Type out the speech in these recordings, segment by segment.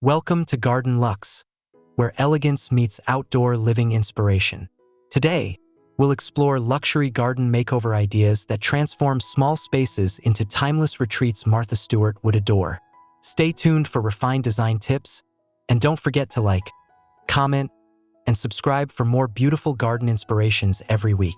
Welcome to Garden Luxe, where elegance meets outdoor living inspiration. Today, we'll explore luxury garden makeover ideas that transform small spaces into timeless retreats Martha Stewart would adore. Stay tuned for refined design tips, and don't forget to like, comment, and subscribe for more beautiful garden inspirations every week.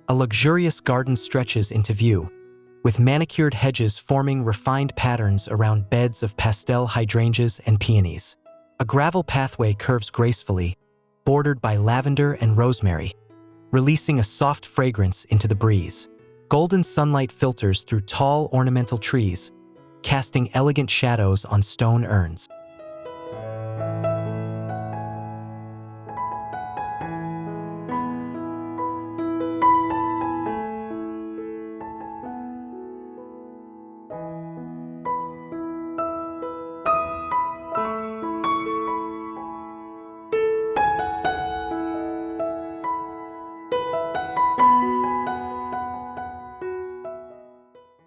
A luxurious garden stretches into view, with manicured hedges forming refined patterns around beds of pastel hydrangeas and peonies. A gravel pathway curves gracefully, bordered by lavender and rosemary, releasing a soft fragrance into the breeze. Golden sunlight filters through tall ornamental trees, casting elegant shadows on stone urns.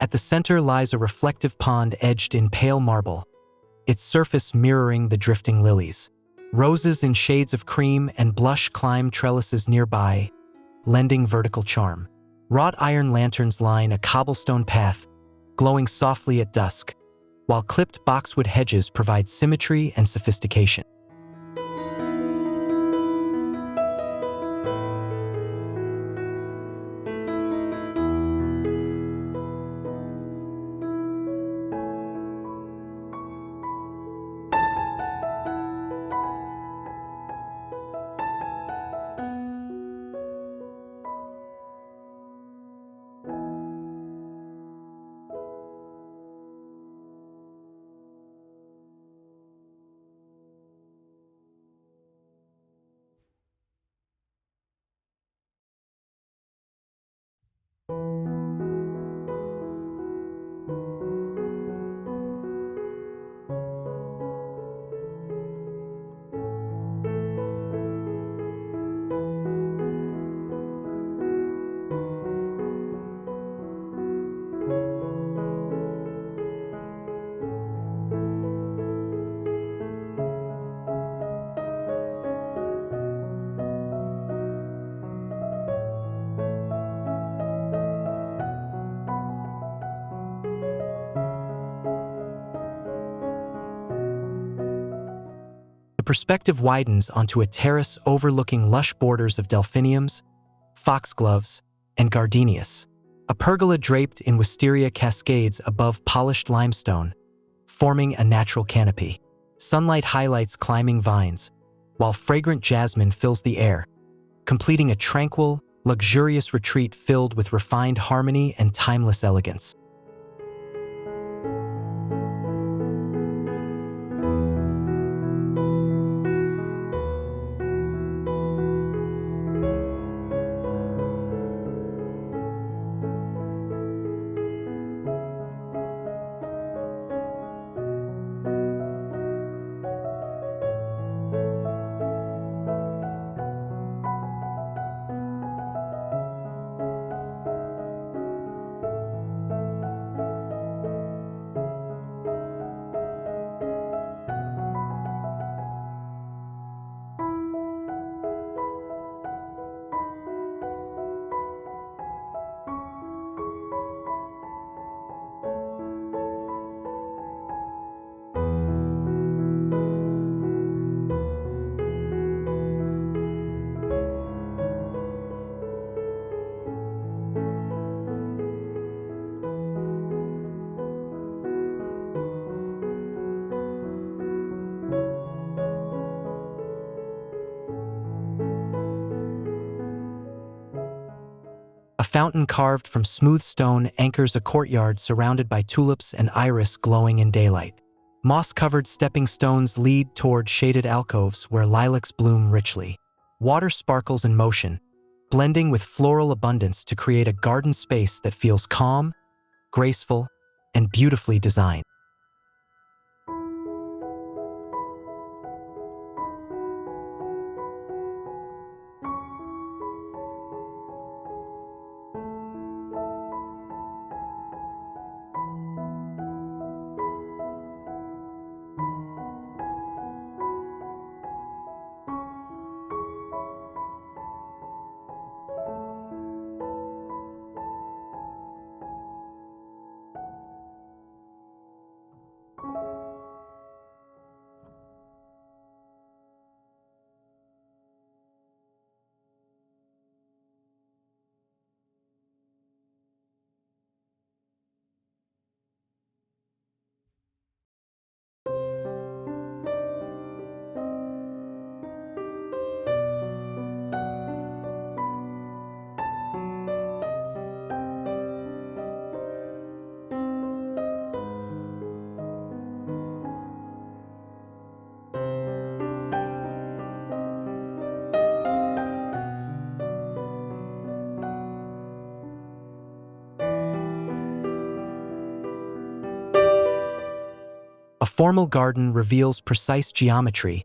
At the center lies a reflective pond edged in pale marble, its surface mirroring the drifting lilies. Roses in shades of cream and blush climb trellises nearby, lending vertical charm. Wrought iron lanterns line a cobblestone path, glowing softly at dusk, while clipped boxwood hedges provide symmetry and sophistication. The perspective widens onto a terrace overlooking lush borders of delphiniums, foxgloves, and gardenias. A pergola draped in wisteria cascades above polished limestone, forming a natural canopy. Sunlight highlights climbing vines, while fragrant jasmine fills the air, completing a tranquil, luxurious retreat filled with refined harmony and timeless elegance. A fountain carved from smooth stone anchors a courtyard surrounded by tulips and iris glowing in daylight. Moss-covered stepping stones lead toward shaded alcoves where lilacs bloom richly. Water sparkles in motion, blending with floral abundance to create a garden space that feels calm, graceful, and beautifully designed. A formal garden reveals precise geometry,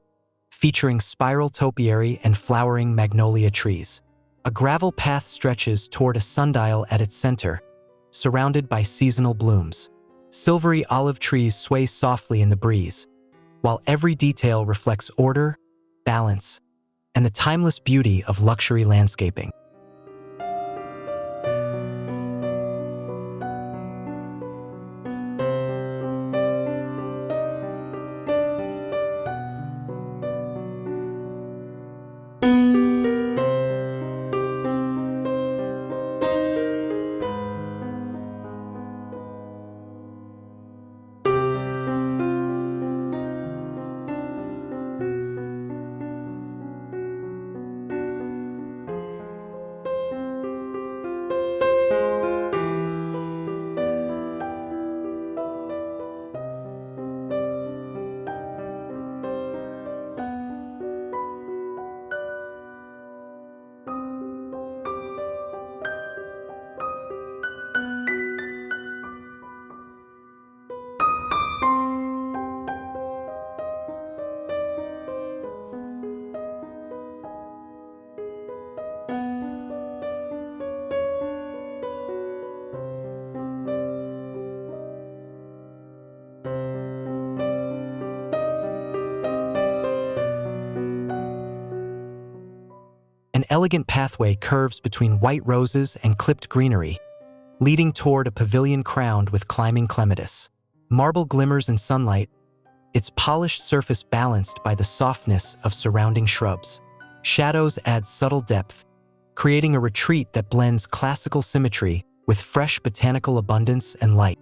featuring spiral topiary and flowering magnolia trees. A gravel path stretches toward a sundial at its center, surrounded by seasonal blooms. Silvery olive trees sway softly in the breeze, while every detail reflects order, balance, and the timeless beauty of luxury landscaping. An elegant pathway curves between white roses and clipped greenery, leading toward a pavilion crowned with climbing clematis. Marble glimmers in sunlight, its polished surface balanced by the softness of surrounding shrubs. Shadows add subtle depth, creating a retreat that blends classical symmetry with fresh botanical abundance and light.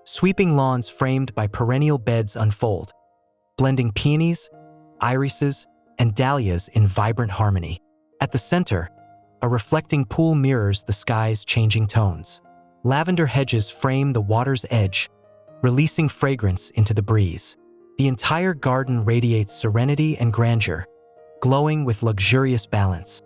Sweeping lawns framed by perennial beds unfold, blending peonies, irises, and dahlias in vibrant harmony. At the center, a reflecting pool mirrors the sky's changing tones. Lavender hedges frame the water's edge, releasing fragrance into the breeze. The entire garden radiates serenity and grandeur, glowing with luxurious balance.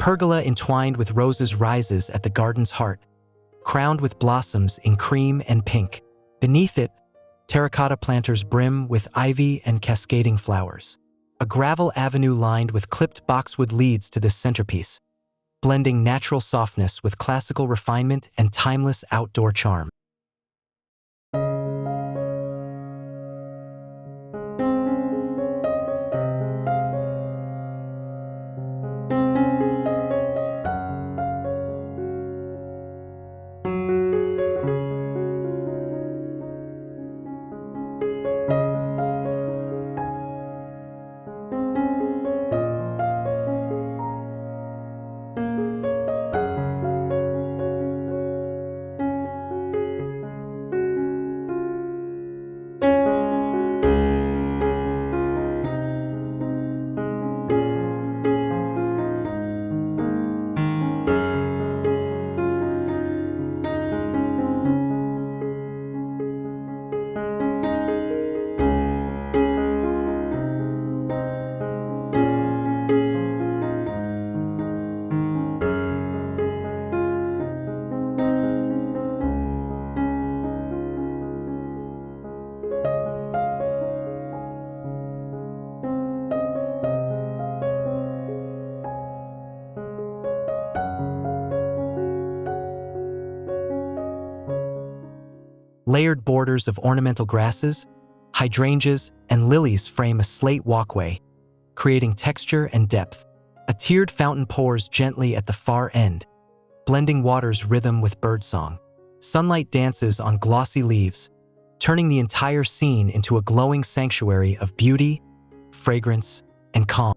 pergola entwined with roses rises at the garden's heart, crowned with blossoms in cream and pink. Beneath it, terracotta planters brim with ivy and cascading flowers. A gravel avenue lined with clipped boxwood leads to this centerpiece, blending natural softness with classical refinement and timeless outdoor charm. Layered borders of ornamental grasses, hydrangeas, and lilies frame a slate walkway, creating texture and depth. A tiered fountain pours gently at the far end, blending water's rhythm with birdsong. Sunlight dances on glossy leaves, turning the entire scene into a glowing sanctuary of beauty, fragrance, and calm.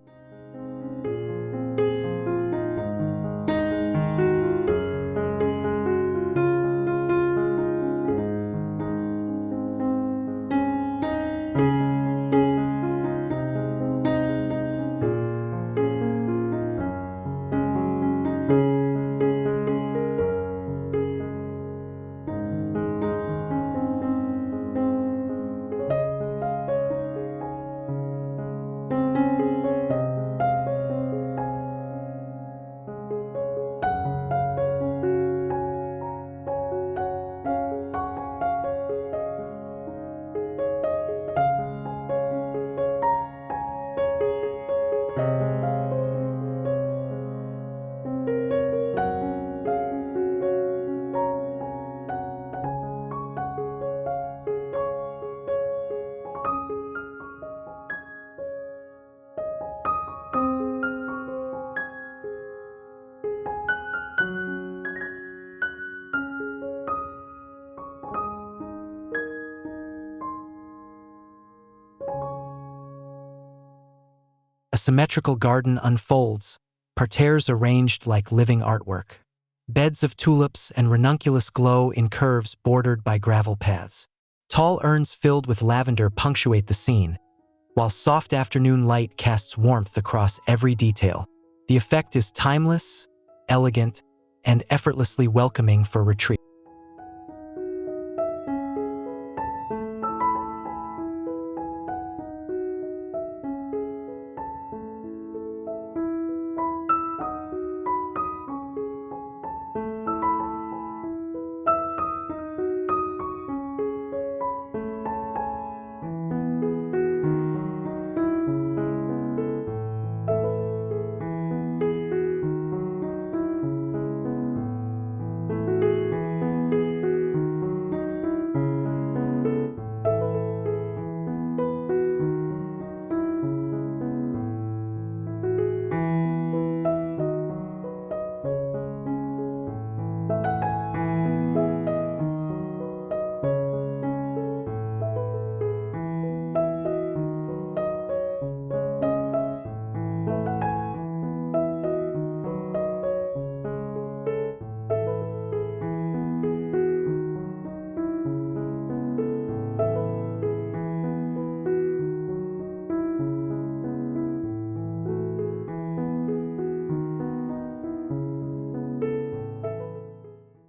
A symmetrical garden unfolds, parterres arranged like living artwork. Beds of tulips and ranunculus glow in curves bordered by gravel paths. Tall urns filled with lavender punctuate the scene, while soft afternoon light casts warmth across every detail. The effect is timeless, elegant, and effortlessly welcoming for retreat.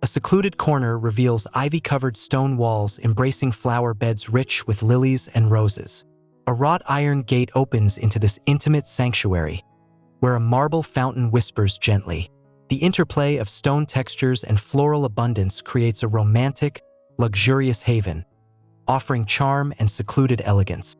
A secluded corner reveals ivy-covered stone walls embracing flower beds rich with lilies and roses. A wrought iron gate opens into this intimate sanctuary, where a marble fountain whispers gently. The interplay of stone textures and floral abundance creates a romantic, luxurious haven, offering charm and secluded elegance.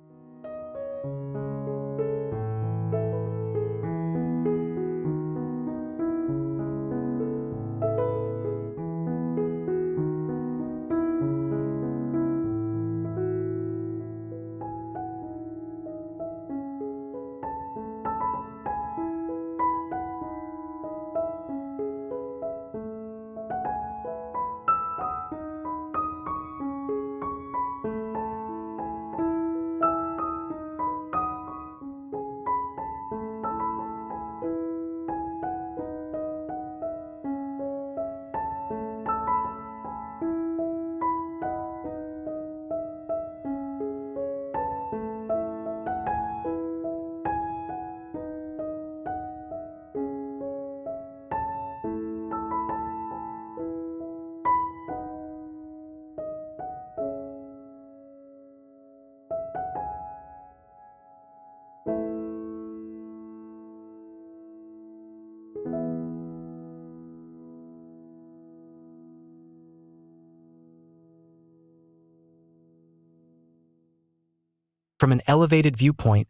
From an elevated viewpoint,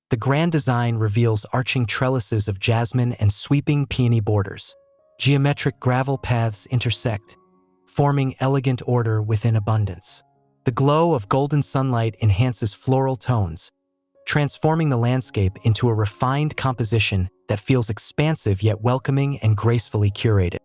the grand design reveals arching trellises of jasmine and sweeping peony borders. Geometric gravel paths intersect, forming elegant order within abundance. The glow of golden sunlight enhances floral tones, transforming the landscape into a refined composition that feels expansive yet welcoming and gracefully curated.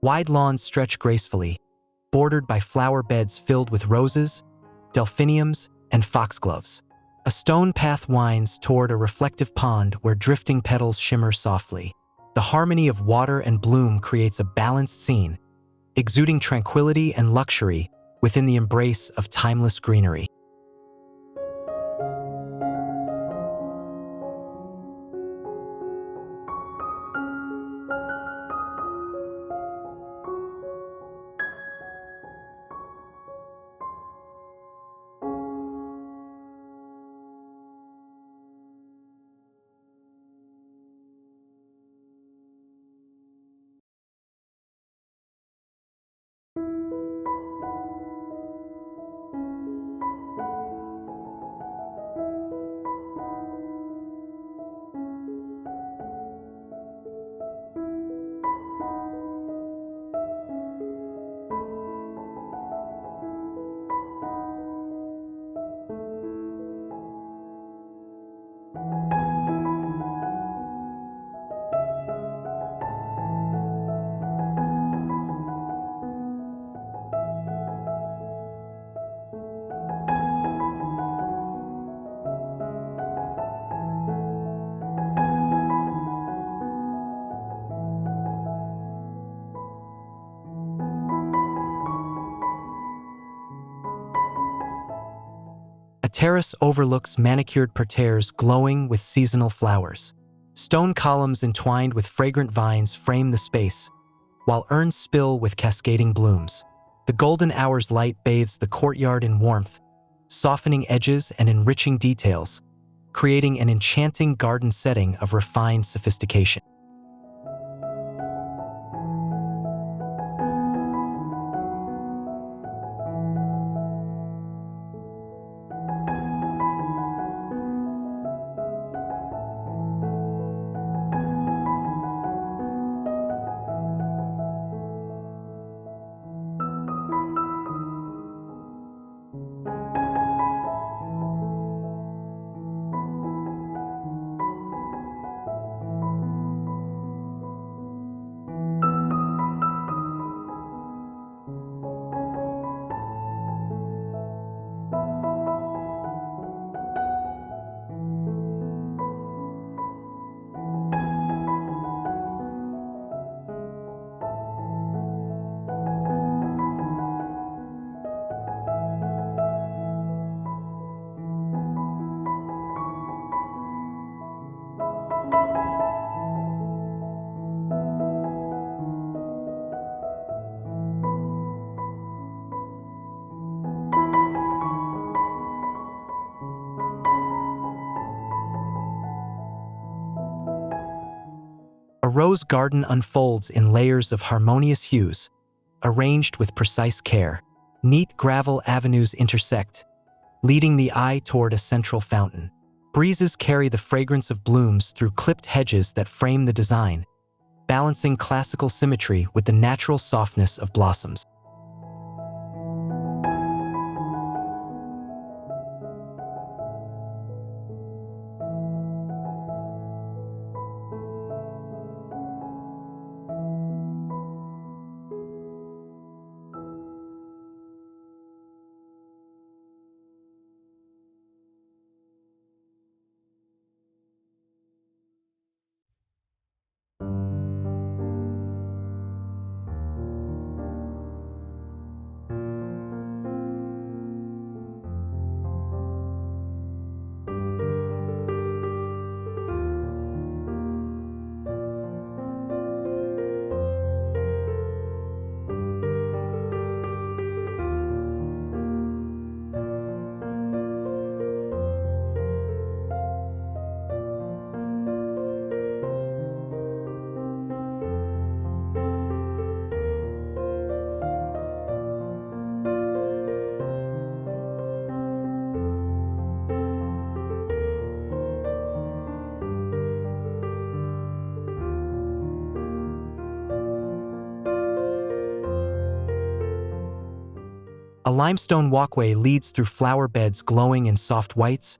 Wide lawns stretch gracefully, bordered by flower beds filled with roses, delphiniums, and foxgloves. A stone path winds toward a reflective pond where drifting petals shimmer softly. The harmony of water and bloom creates a balanced scene, exuding tranquility and luxury within the embrace of timeless greenery. A terrace overlooks manicured parterres glowing with seasonal flowers. Stone columns entwined with fragrant vines frame the space, while urns spill with cascading blooms. The golden hour's light bathes the courtyard in warmth, softening edges and enriching details, creating an enchanting garden setting of refined sophistication. rose garden unfolds in layers of harmonious hues, arranged with precise care. Neat gravel avenues intersect, leading the eye toward a central fountain. Breezes carry the fragrance of blooms through clipped hedges that frame the design, balancing classical symmetry with the natural softness of blossoms. A limestone walkway leads through flower beds glowing in soft whites,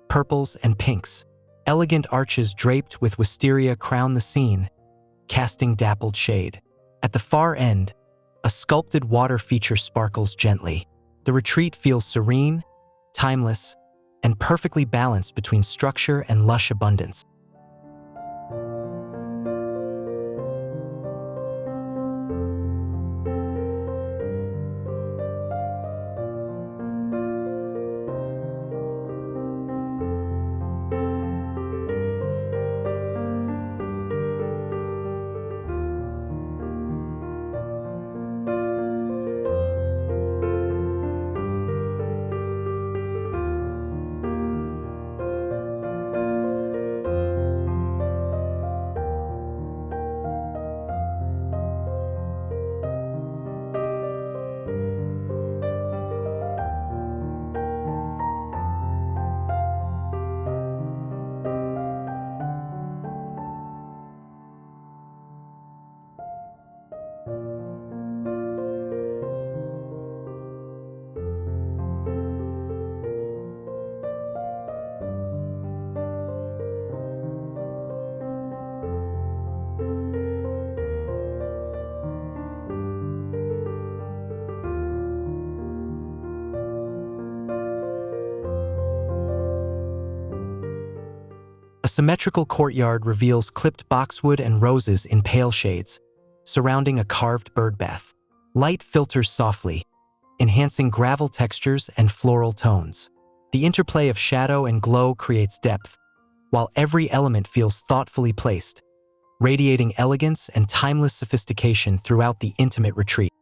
purples, and pinks. Elegant arches draped with wisteria crown the scene, casting dappled shade. At the far end, a sculpted water feature sparkles gently. The retreat feels serene, timeless, and perfectly balanced between structure and lush abundance. A symmetrical courtyard reveals clipped boxwood and roses in pale shades, surrounding a carved bird bath. Light filters softly, enhancing gravel textures and floral tones. The interplay of shadow and glow creates depth, while every element feels thoughtfully placed, radiating elegance and timeless sophistication throughout the intimate retreat.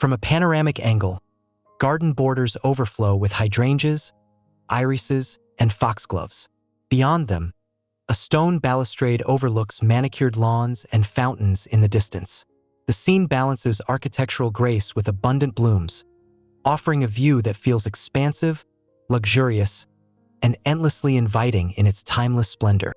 From a panoramic angle, garden borders overflow with hydrangeas, irises, and foxgloves. Beyond them, A stone balustrade overlooks manicured lawns and fountains in the distance. The scene balances architectural grace with abundant blooms, offering a view that feels expansive, luxurious, and endlessly inviting in its timeless splendor.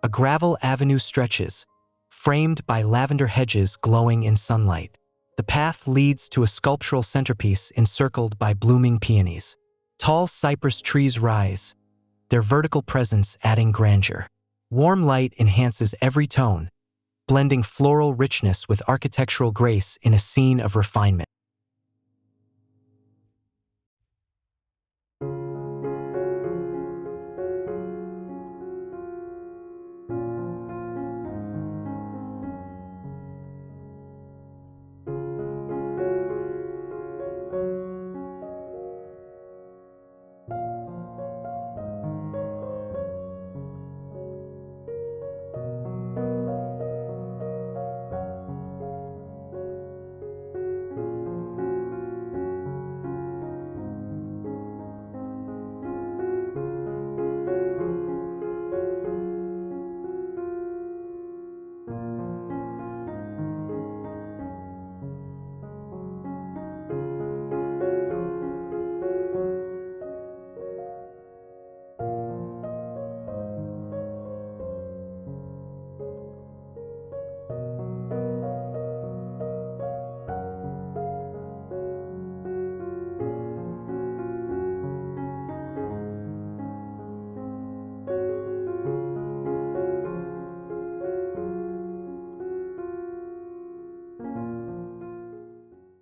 A gravel avenue stretches, framed by lavender hedges glowing in sunlight. The path leads to a sculptural centerpiece encircled by blooming peonies. Tall cypress trees rise, their vertical presence adding grandeur. Warm light enhances every tone, blending floral richness with architectural grace in a scene of refinement.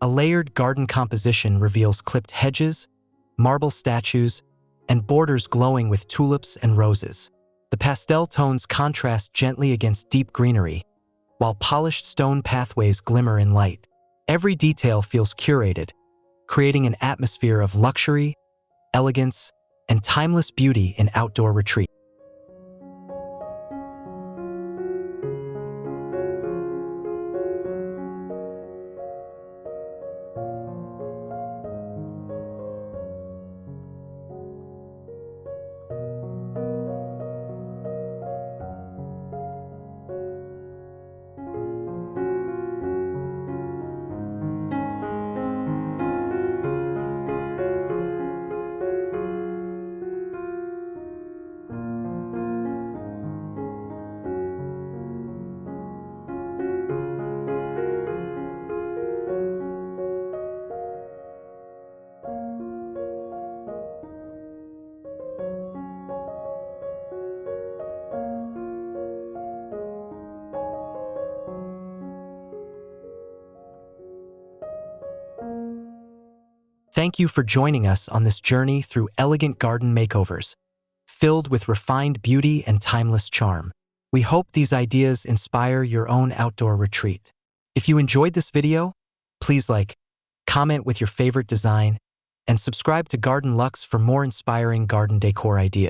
A layered garden composition reveals clipped hedges, marble statues, and borders glowing with tulips and roses. The pastel tones contrast gently against deep greenery, while polished stone pathways glimmer in light. Every detail feels curated, creating an atmosphere of luxury, elegance, and timeless beauty in outdoor retreat. Thank you for joining us on this journey through elegant garden makeovers, filled with refined beauty and timeless charm. We hope these ideas inspire your own outdoor retreat. If you enjoyed this video, please like, comment with your favorite design, and subscribe to Garden Luxe for more inspiring garden decor ideas.